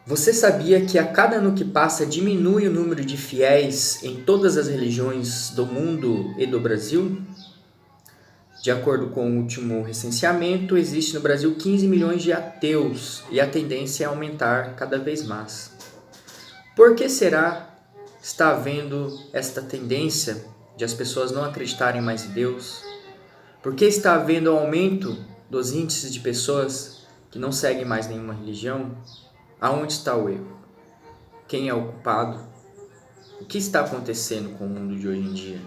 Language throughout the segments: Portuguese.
Você sabia que a cada ano que passa diminui o número de fiéis em todas as religiões do mundo e do Brasil? De acordo com o último recenseamento, existe no Brasil 15 milhões de ateus e a tendência é aumentar cada vez mais. Por que será está havendo esta tendência de as pessoas não acreditarem mais em Deus? Por que está havendo um aumento dos índices de pessoas que não seguem mais nenhuma religião? Aonde está o erro? Quem é o culpado? O que está acontecendo com o mundo de hoje em dia?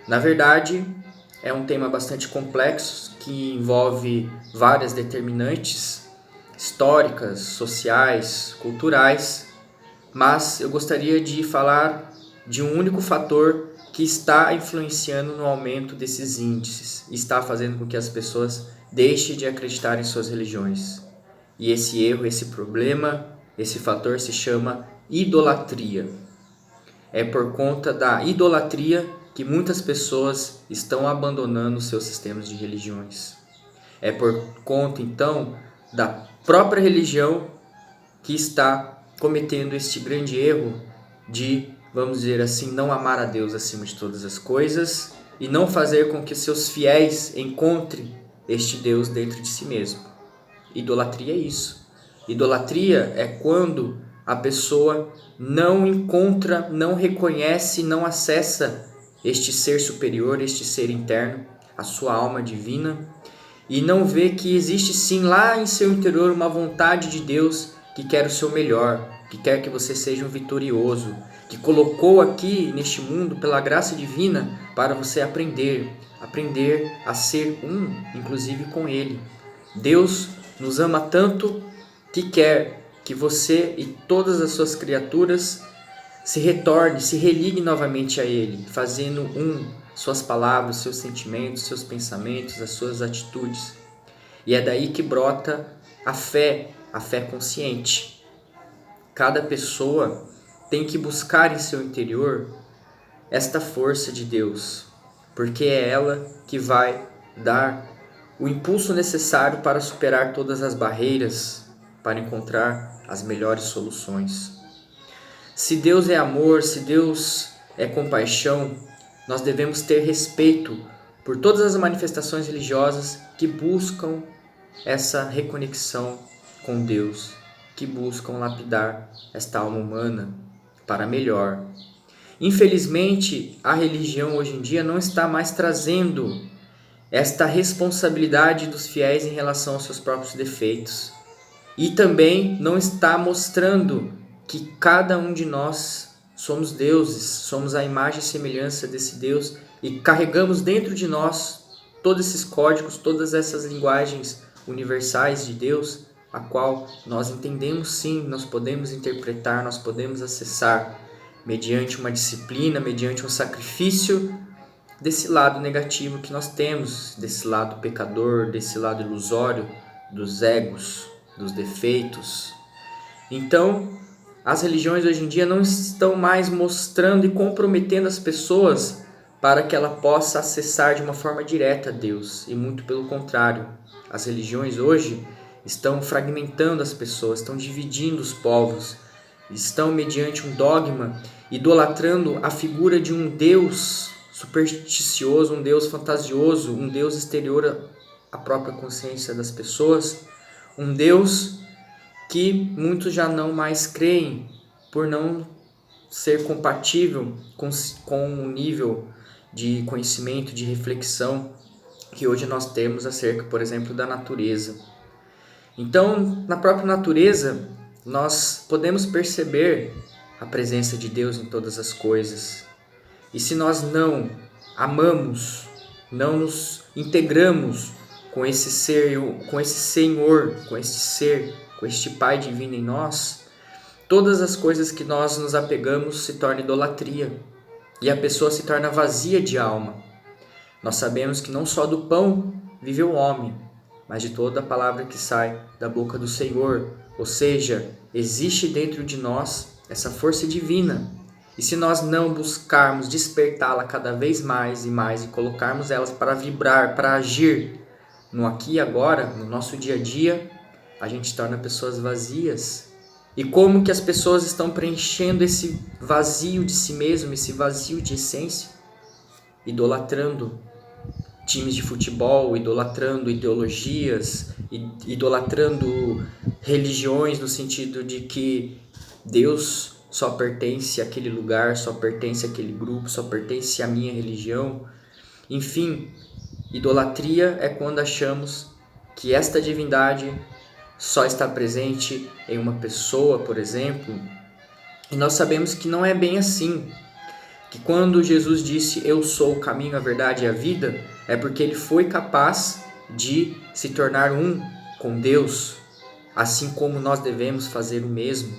Na verdade, é um tema bastante complexo que envolve várias determinantes históricas, sociais, culturais, mas eu gostaria de falar de um único fator que está influenciando no aumento desses índices e está fazendo com que as pessoas deixem de acreditar em suas religiões. E esse erro, esse problema, esse fator se chama idolatria. É por conta da idolatria que muitas pessoas estão abandonando seus sistemas de religiões. É por conta, então, da própria religião que está cometendo este grande erro de, vamos dizer assim, não amar a Deus acima de todas as coisas e não fazer com que seus fiéis encontrem este Deus dentro de si mesmo. Idolatria é isso. Idolatria é quando a pessoa não encontra, não reconhece, não acessa este ser superior, este ser interno, a sua alma divina, e não vê que existe sim lá em seu interior uma vontade de Deus que quer o seu melhor, que quer que você seja um vitorioso, que colocou aqui neste mundo pela graça divina para você aprender a ser um, inclusive com Ele. Deus nos ama tanto que quer que você e todas as suas criaturas se retorne, se religue novamente a Ele, fazendo suas palavras, seus sentimentos, seus pensamentos, as suas atitudes. E é daí que brota a fé consciente. Cada pessoa tem que buscar em seu interior esta força de Deus, porque é ela que vai dar o impulso necessário para superar todas as barreiras, para encontrar as melhores soluções. Se Deus é amor, se Deus é compaixão, nós devemos ter respeito por todas as manifestações religiosas que buscam essa reconexão com Deus, que buscam lapidar esta alma humana para melhor. Infelizmente, a religião hoje em dia não está mais trazendo esta responsabilidade dos fiéis em relação aos seus próprios defeitos. E também não está mostrando que cada um de nós somos deuses, somos a imagem e semelhança desse Deus e carregamos dentro de nós todos esses códigos, todas essas linguagens universais de Deus, a qual nós entendemos sim, nós podemos interpretar, nós podemos acessar mediante uma disciplina, mediante um sacrifício desse lado negativo que nós temos, desse lado pecador, desse lado ilusório, dos egos, dos defeitos. Então, as religiões hoje em dia não estão mais mostrando e comprometendo as pessoas para que ela possa acessar de uma forma direta a Deus, e muito pelo contrário. As religiões hoje estão fragmentando as pessoas, estão dividindo os povos, estão mediante um dogma idolatrando a figura de um Deus supersticioso, um Deus fantasioso, um Deus exterior à própria consciência das pessoas, um Deus que muitos já não mais creem por não ser compatível com o nível de conhecimento, de reflexão que hoje nós temos acerca, por exemplo, da natureza. Então, na própria natureza, nós podemos perceber a presença de Deus em todas as coisas. E se nós não amamos, não nos integramos com esse ser, com esse Senhor, com este ser, com este Pai divino em nós, todas as coisas que nós nos apegamos se tornam idolatria e a pessoa se torna vazia de alma. Nós sabemos que não só do pão vive o homem, mas de toda a palavra que sai da boca do Senhor. Ou seja, existe dentro de nós essa força divina. E se nós não buscarmos despertá-la cada vez mais e colocarmos elas para vibrar, para agir no aqui e agora, no nosso dia a dia, a gente torna pessoas vazias. E como que as pessoas estão preenchendo esse vazio de si mesmo, esse vazio de essência? Idolatrando times de futebol, idolatrando ideologias, idolatrando religiões, no sentido de que Deus só pertence àquele lugar, só pertence àquele grupo, só pertence à minha religião. Enfim, idolatria é quando achamos que esta divindade só está presente em uma pessoa, por exemplo, e nós sabemos que não é bem assim. Que quando Jesus disse eu sou o caminho, a verdade e a vida, é porque ele foi capaz de se tornar um com Deus, assim como nós devemos fazer o mesmo,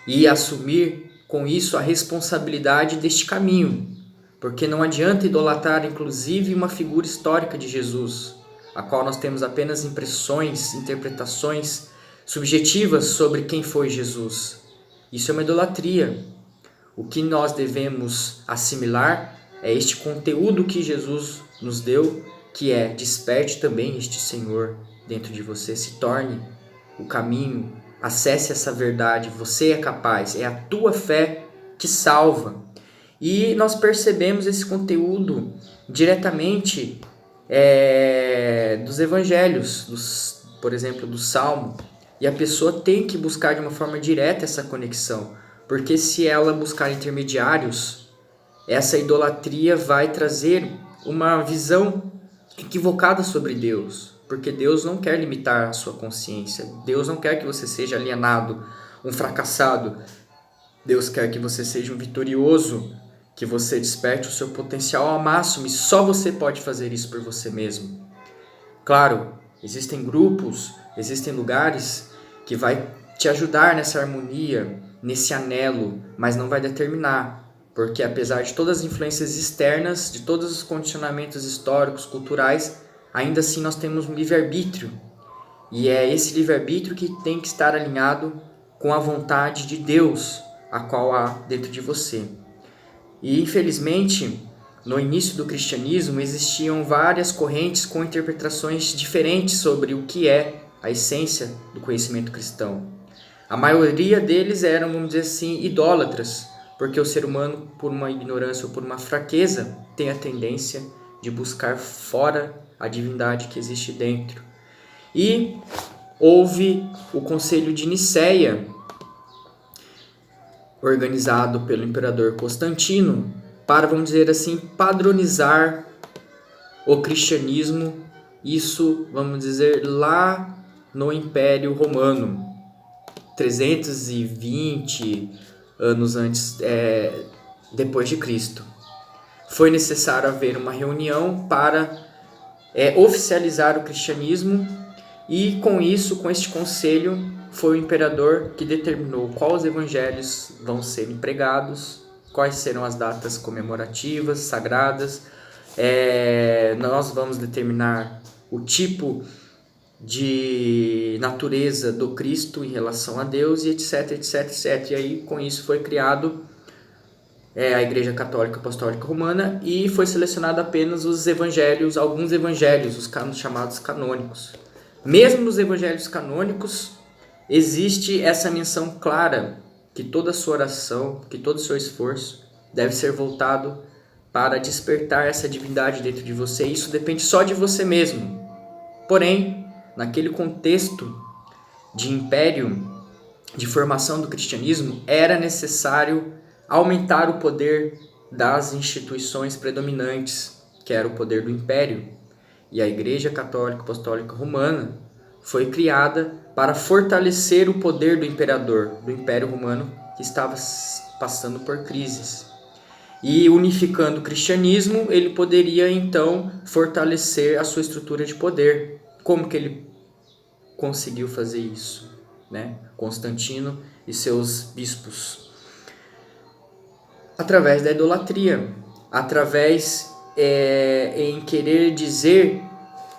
e assumir com isso a responsabilidade deste caminho, porque não adianta idolatrar inclusive uma figura histórica de Jesus, a qual nós temos apenas impressões, interpretações subjetivas sobre quem foi Jesus. Isso é uma idolatria. O que nós devemos assimilar é este conteúdo que Jesus nos deu, que é: desperte também este Senhor dentro de você, se torne o caminho, acesse essa verdade, você é capaz, é a tua fé que salva. E nós percebemos esse conteúdo diretamente dos evangelhos, por exemplo, do Salmo, e a pessoa tem que buscar de uma forma direta essa conexão. Porque se ela buscar intermediários, essa idolatria vai trazer uma visão equivocada sobre Deus. Porque Deus não quer limitar a sua consciência. Deus não quer que você seja alienado, um fracassado. Deus quer que você seja um vitorioso, que você desperte o seu potencial ao máximo. E só você pode fazer isso por você mesmo. Claro, existem grupos, existem lugares que vai te ajudar nessa harmonia, nesse anelo, mas não vai determinar, porque apesar de todas as influências externas, de todos os condicionamentos históricos, culturais, ainda assim nós temos um livre-arbítrio, e é esse livre-arbítrio que tem que estar alinhado com a vontade de Deus, a qual há dentro de você. E infelizmente, no início do cristianismo existiam várias correntes com interpretações diferentes sobre o que é a essência do conhecimento cristão. A maioria deles eram, vamos dizer assim, idólatras, porque o ser humano, por uma ignorância ou por uma fraqueza, tem a tendência de buscar fora a divindade que existe dentro. E houve o Concílio de Nicéia, organizado pelo imperador Constantino, para, vamos dizer assim, padronizar o cristianismo, isso, vamos dizer, lá no Império Romano. 320 anos antes, depois de Cristo. Foi necessário haver uma reunião para oficializar o cristianismo, e com isso, com este conselho, foi o imperador que determinou quais evangelhos vão ser empregados, quais serão as datas comemorativas, sagradas. Nós vamos determinar o tipo de natureza do Cristo em relação a Deus, e etc, etc, etc. E aí, com isso, foi criado a Igreja Católica Apostólica Romana, e foi selecionado apenas os evangelhos, alguns evangelhos, os chamados canônicos. Mesmo nos evangelhos canônicos, existe essa menção clara que toda a sua oração, que todo o seu esforço deve ser voltado para despertar essa divindade dentro de você. Isso depende só de você mesmo. Porém, naquele contexto de império, de formação do cristianismo, era necessário aumentar o poder das instituições predominantes, que era o poder do império. E a Igreja Católica Apostólica Romana foi criada para fortalecer o poder do imperador, do Império Romano, que estava passando por crises. E unificando o cristianismo, ele poderia então fortalecer a sua estrutura de poder. Como que ele conseguiu fazer isso, né? Constantino e seus bispos. Através da idolatria, através em querer dizer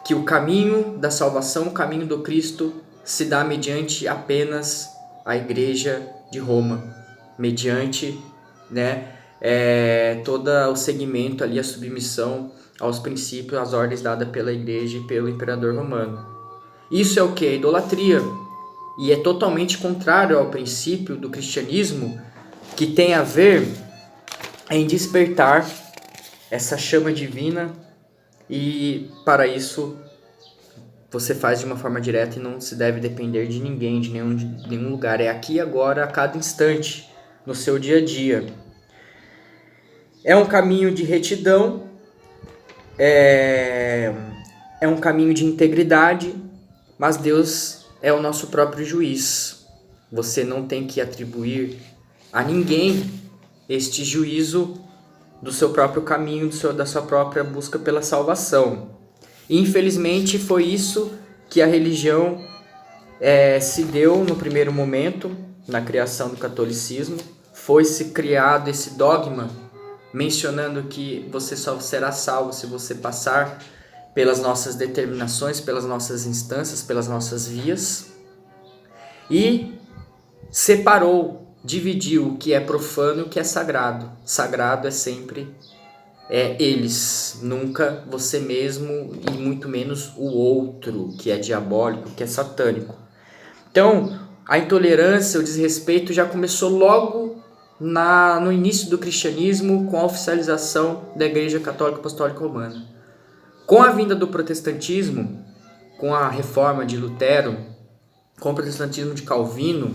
que o caminho da salvação, o caminho do Cristo, se dá mediante apenas a Igreja de Roma, mediante, né, todo o segmento ali, a submissão aos princípios, às ordens dadas pela Igreja e pelo Imperador Romano. Isso é o que? Idolatria. e é totalmente contrário ao princípio do cristianismo, que tem a ver em despertar essa chama divina, e para isso você faz de uma forma direta e não se deve depender de ninguém, de nenhum lugar. É aqui e agora, a cada instante, no seu dia a dia. É um caminho de retidão, é um caminho de integridade, mas Deus é o nosso próprio juiz. Você não tem que atribuir a ninguém este juízo do seu próprio caminho, da sua própria busca pela salvação. E, infelizmente, foi isso que a religião se deu no primeiro momento, na criação do catolicismo. Foi-se criado esse dogma mencionando que você só será salvo se você passar pelas nossas determinações, pelas nossas instâncias, pelas nossas vias. E separou, dividiu o que é profano e o que é sagrado. Sagrado é sempre eles, nunca você mesmo, e muito menos o outro, que é diabólico, que é satânico. Então, a intolerância, o desrespeito já começou logo no início do cristianismo, com a oficialização da Igreja Católica Apostólica Romana. Com a vinda do protestantismo, com a reforma de Lutero, com o protestantismo de Calvino,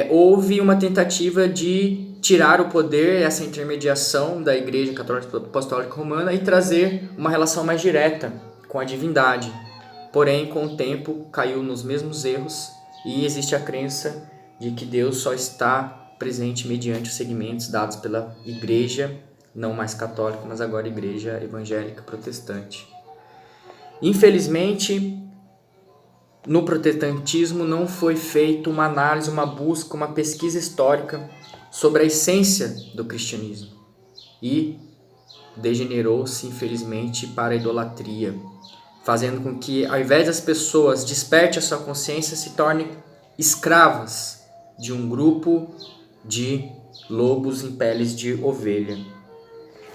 houve uma tentativa de tirar o poder, essa intermediação da Igreja Católica Apostólica Romana, e trazer uma relação mais direta com a divindade. Porém, com o tempo, caiu nos mesmos erros e existe a crença de que Deus só está presente mediante os segmentos dados pela Igreja, não mais católica, mas agora Igreja Evangélica Protestante. Infelizmente, no protestantismo não foi feita uma análise, uma busca, uma pesquisa histórica sobre a essência do cristianismo, e degenerou-se, infelizmente, para a idolatria, fazendo com que, ao invés das pessoas despertem a sua consciência, se tornem escravas de um grupo de lobos em peles de ovelha.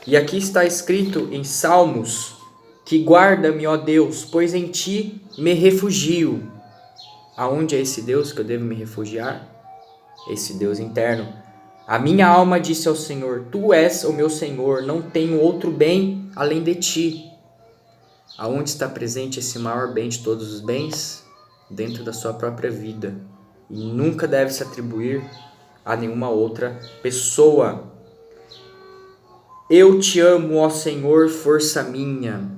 E aqui está escrito em Salmos que guarda-me, ó Deus, pois em ti me refugio. Aonde é esse Deus que eu devo me refugiar? Esse Deus interno. A minha alma disse ao Senhor, tu és o meu Senhor, não tenho outro bem além de ti. Aonde está presente esse maior bem de todos os bens? Dentro da sua própria vida. E nunca deve se atribuir a nenhuma outra pessoa. Eu te amo, ó Senhor, força minha.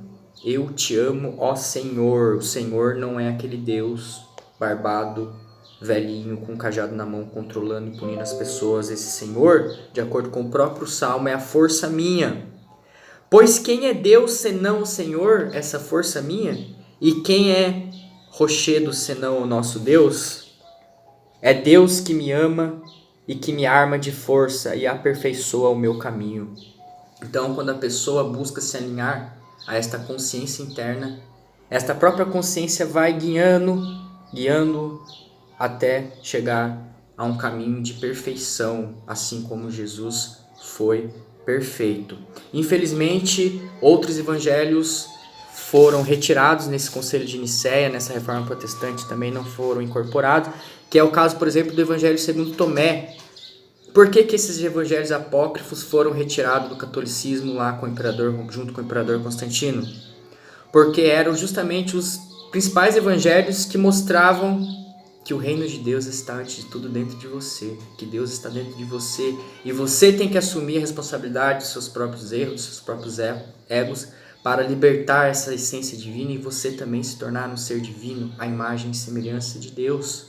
Eu te amo, ó Senhor. O Senhor não é aquele Deus barbado, velhinho, com um cajado na mão, controlando e punindo as pessoas. Esse Senhor, de acordo com o próprio Salmo, é a força minha. Pois quem é Deus senão o Senhor, essa força minha? E quem é rochedo senão o nosso Deus? É Deus que me ama e que me arma de força e aperfeiçoa o meu caminho. Então, quando a pessoa busca se alinhar a esta consciência interna, esta própria consciência vai guiando até chegar a um caminho de perfeição, assim como Jesus foi perfeito. Infelizmente, outros evangelhos foram retirados nesse Concílio de Nicéia, nessa reforma protestante também não foram incorporados, que é o caso, por exemplo, do Evangelho segundo Tomé. Por que esses evangelhos apócrifos foram retirados do catolicismo lá com o imperador, junto com o imperador Constantino? Porque eram justamente os principais evangelhos que mostravam que o reino de Deus está antes de tudo dentro de você, que Deus está dentro de você, e você tem que assumir a responsabilidade dos seus próprios erros, dos seus próprios egos, para libertar essa essência divina e você também se tornar um ser divino, a imagem e semelhança de Deus.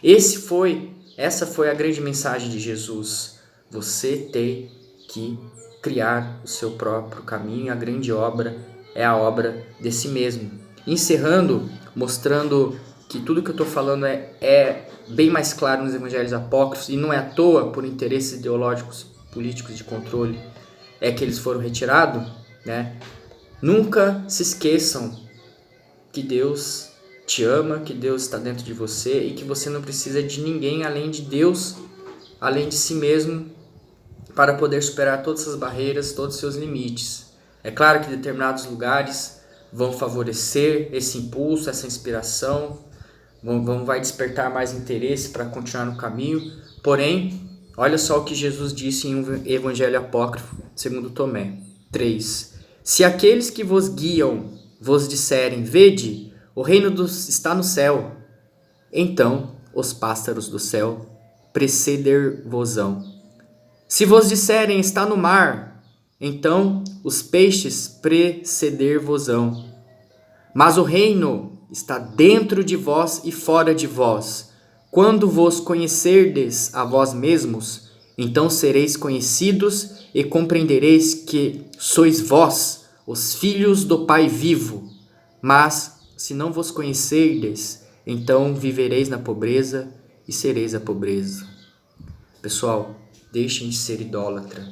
Essa foi a grande mensagem de Jesus. Você tem que criar o seu próprio caminho. A grande obra é a obra de si mesmo. Encerrando, mostrando que tudo que eu estou falando é bem mais claro nos evangelhos apócrifos, e não é à toa, por interesses ideológicos, políticos de controle, é que eles foram retirados, né? Nunca se esqueçam que Deus te ama, que Deus está dentro de você e que você não precisa de ninguém além de Deus, além de si mesmo, para poder superar todas essas barreiras, todos os seus limites. É claro que determinados lugares vão favorecer esse impulso, essa inspiração, vai despertar mais interesse para continuar no caminho. Porém, olha só o que Jesus disse em um evangelho apócrifo, segundo Tomé 3. Se aqueles que vos guiam vos disserem, vede, o reino está no céu, então os pássaros do céu preceder-vos-ão. Se vos disserem, está no mar, então os peixes preceder-vos-ão. Mas o reino está dentro de vós e fora de vós. Quando vos conhecerdes a vós mesmos, então sereis conhecidos e compreendereis que sois vós, os filhos do Pai vivo. Mas, se não vos conhecerdes, então vivereis na pobreza e sereis a pobreza. Pessoal, deixem de ser idólatra.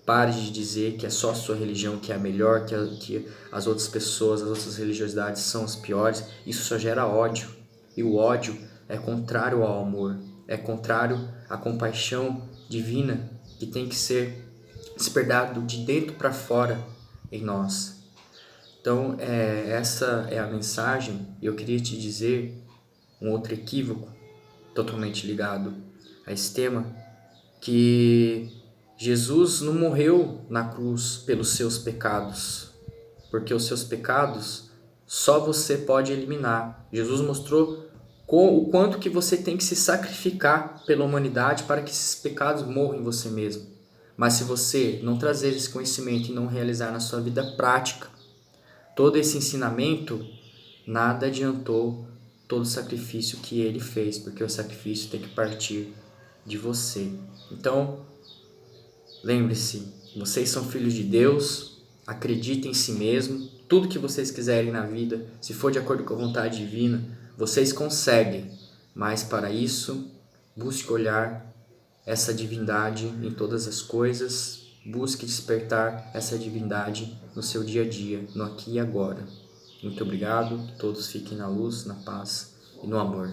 Pare de dizer que é só a sua religião que é a melhor, que as outras pessoas, as outras religiosidades são as piores. Isso só gera ódio. E o ódio é contrário ao amor. É contrário à compaixão divina que tem que ser despertado de dentro para fora em nós. Então, essa é a mensagem. E eu queria te dizer um outro equívoco totalmente ligado a esse tema, que Jesus não morreu na cruz pelos seus pecados, porque os seus pecados só você pode eliminar. Jesus mostrou o quanto que você tem que se sacrificar pela humanidade para que esses pecados morram em você mesmo. Mas se você não trazer esse conhecimento e não realizar na sua vida prática todo esse ensinamento, nada adiantou todo o sacrifício que ele fez, porque o sacrifício tem que partir de você. Então, lembre-se, vocês são filhos de Deus, acreditem em si mesmo, tudo que vocês quiserem na vida, se for de acordo com a vontade divina, vocês conseguem, mas para isso, busque olhar essa divindade em todas as coisas, busque despertar essa divindade no seu dia a dia, no aqui e agora. Muito obrigado, todos fiquem na luz, na paz e no amor.